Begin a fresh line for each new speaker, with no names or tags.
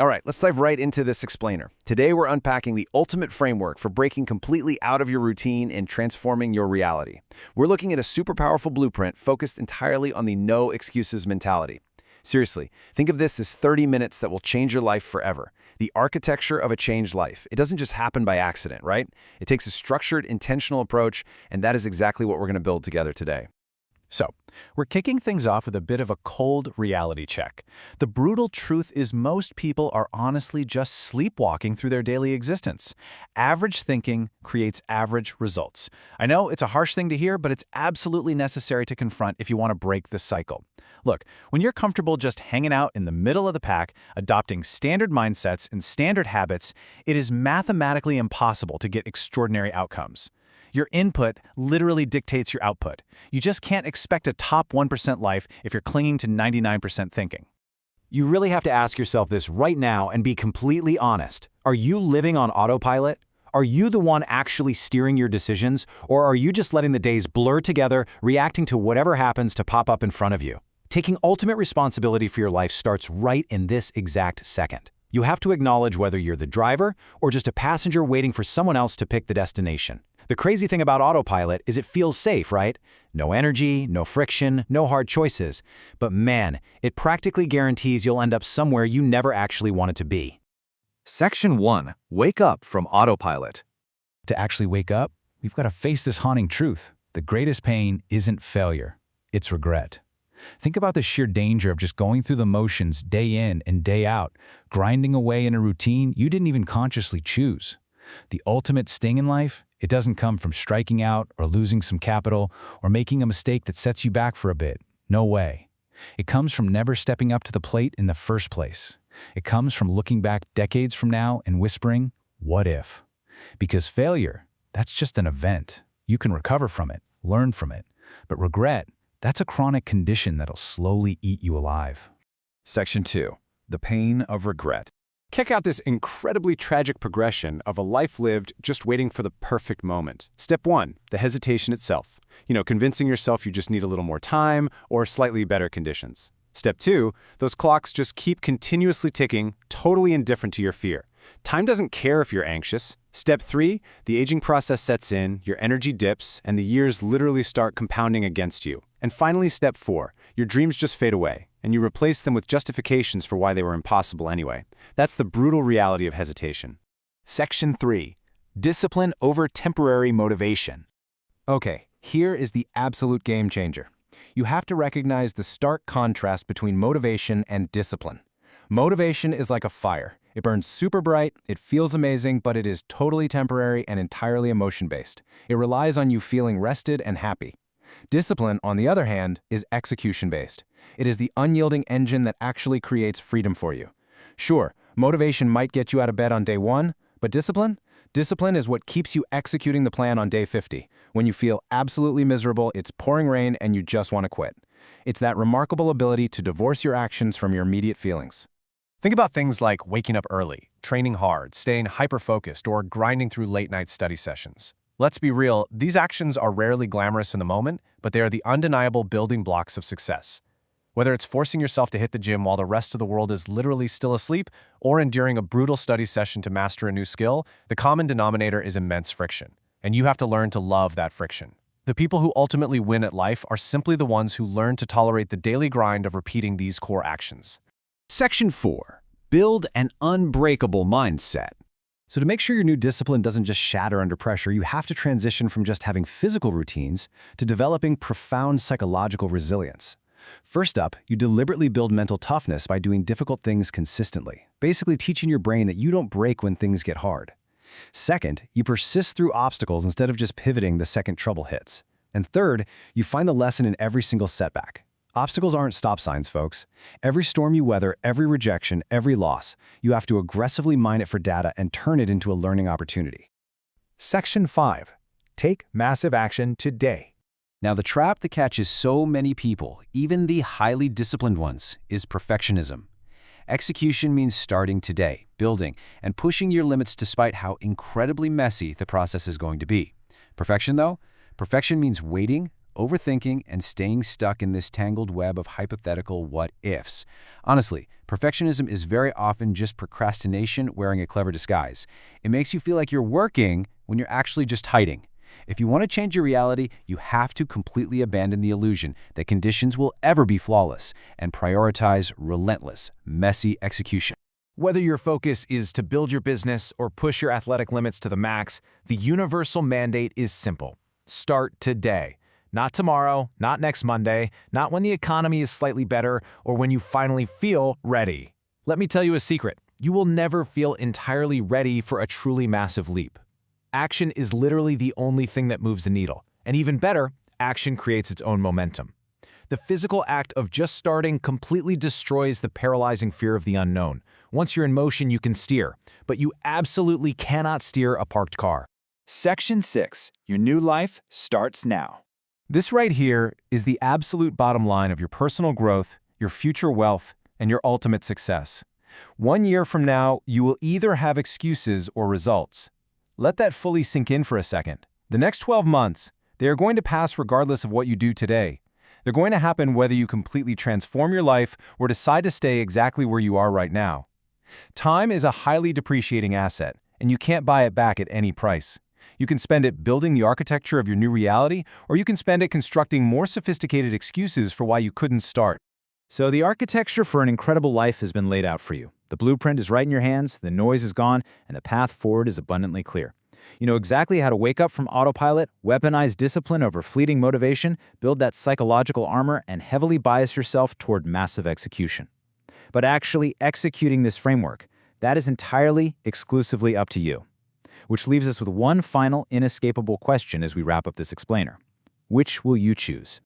All right, let's dive right into this explainer. Today we're unpacking the ultimate framework for breaking completely out of your routine and transforming your reality. We're looking at a super powerful blueprint focused entirely on the no excuses mentality. Seriously, think of this as 30 minutes that will change your life forever. The architecture of a changed life. It doesn't just happen by accident, right? It takes a structured, intentional approach, and that is exactly what we're going to build together today.
So, we're kicking things off with a bit of a cold reality check. The brutal truth is most people are honestly just sleepwalking through their daily existence. Average thinking creates average results. I know it's a harsh thing to hear, but it's absolutely necessary to confront if you want to break this cycle. Look, when you're comfortable just hanging out in the middle of the pack, adopting standard mindsets and standard habits, it is mathematically impossible to get extraordinary outcomes. Your input literally dictates your output. You just can't expect a top 1% life if you're clinging to 99% thinking.
You really have to ask yourself this right now and be completely honest. Are you living on autopilot? Are you the one actually steering your decisions, or are you just letting the days blur together, reacting to whatever happens to pop up in front of you? Taking ultimate responsibility for your life starts right in this exact second. You have to acknowledge whether you're the driver or just a passenger waiting for someone else to pick the destination. The crazy thing about autopilot is it feels safe, right? No energy, no friction, no hard choices. But man, it practically guarantees you'll end up somewhere you never actually wanted to be.
Section 1. Wake up from autopilot.
To actually wake up, we've got to face this haunting truth. The greatest pain isn't failure, it's regret. Think about the sheer danger of just going through the motions day in and day out, grinding away in a routine you didn't even consciously choose. The ultimate sting in life, it doesn't come from striking out or losing some capital or making a mistake that sets you back for a bit. No way. It comes from never stepping up to the plate in the first place. It comes from looking back decades from now and whispering, what if? Because failure, that's just an event. You can recover from it, learn from it. But regret, that's a chronic condition that'll slowly eat you alive.
Section 2. The pain of regret. Check out this incredibly tragic progression of a life lived just waiting for the perfect moment. Step 1, the hesitation itself. Convincing yourself you just need a little more time or slightly better conditions. Step 2, those clocks just keep continuously ticking, totally indifferent to your fear. Time doesn't care if you're anxious. Step 3, the aging process sets in, your energy dips, and the years literally start compounding against you. And finally, step 4, your dreams just fade away, and you replace them with justifications for why they were impossible anyway. That's the brutal reality of hesitation.
Section 3. Discipline over temporary motivation.
Okay, here is the absolute game changer. You have to recognize the stark contrast between motivation and discipline. Motivation is like a fire. It burns super bright, it feels amazing, but it is totally temporary and entirely emotion-based. It relies on you feeling rested and happy. Discipline, on the other hand, is execution-based. It is the unyielding engine that actually creates freedom for you. Sure, motivation might get you out of bed on day 1, but discipline? Discipline is what keeps you executing the plan on day 50, when you feel absolutely miserable, it's pouring rain, and you just want to quit. It's that remarkable ability to divorce your actions from your immediate feelings. Think about things like waking up early, training hard, staying hyper-focused, or grinding through late-night study sessions. Let's be real, these actions are rarely glamorous in the moment, but they are the undeniable building blocks of success. Whether it's forcing yourself to hit the gym while the rest of the world is literally still asleep, or enduring a brutal study session to master a new skill, the common denominator is immense friction, and you have to learn to love that friction. The people who ultimately win at life are simply the ones who learn to tolerate the daily grind of repeating these core actions.
Section 4. Build an unbreakable mindset. So to make sure your new discipline doesn't just shatter under pressure, you have to transition from just having physical routines to developing profound psychological resilience. First up, you deliberately build mental toughness by doing difficult things consistently, basically teaching your brain that you don't break when things get hard. Second, you persist through obstacles instead of just pivoting the second trouble hits. And third, you find the lesson in every single setback. Obstacles aren't stop signs, folks. Every storm you weather, every rejection, every loss, you have to aggressively mine it for data and turn it into a learning opportunity.
Section 5. Take massive action today.
Now, the trap that catches so many people, even the highly disciplined ones, is perfectionism. Execution means starting today, building, and pushing your limits despite how incredibly messy the process is going to be. Perfection, though? Perfection means waiting, overthinking and staying stuck in this tangled web of hypothetical what-ifs. Honestly, perfectionism is very often just procrastination wearing a clever disguise. It makes you feel like you're working when you're actually just hiding. If you want to change your reality, you have to completely abandon the illusion that conditions will ever be flawless and prioritize relentless, messy execution.
Whether your focus is to build your business or push your athletic limits to the max, the universal mandate is simple. Start today. Not tomorrow, not next Monday, not when the economy is slightly better, or when you finally feel ready. Let me tell you a secret. You will never feel entirely ready for a truly massive leap. Action is literally the only thing that moves the needle. And even better, action creates its own momentum. The physical act of just starting completely destroys the paralyzing fear of the unknown. Once you're in motion, you can steer, but you absolutely cannot steer a parked car.
Section 6. Your new life starts now.
This right here is the absolute bottom line of your personal growth, your future wealth, and your ultimate success. 1 year from now, you will either have excuses or results. Let that fully sink in for a second. The next 12 months, they are going to pass regardless of what you do today. They're going to happen whether you completely transform your life or decide to stay exactly where you are right now. Time is a highly depreciating asset, and you can't buy it back at any price. You can spend it building the architecture of your new reality, or you can spend it constructing more sophisticated excuses for why you couldn't start.
So the architecture for an incredible life has been laid out for you. The blueprint is right in your hands, the noise is gone, and the path forward is abundantly clear. You know exactly how to wake up from autopilot, weaponize discipline over fleeting motivation, build that psychological armor, and heavily bias yourself toward massive execution. But actually executing this framework, that is entirely, exclusively up to you. Which leaves us with one final, inescapable question as we wrap up this explainer. Which will you choose?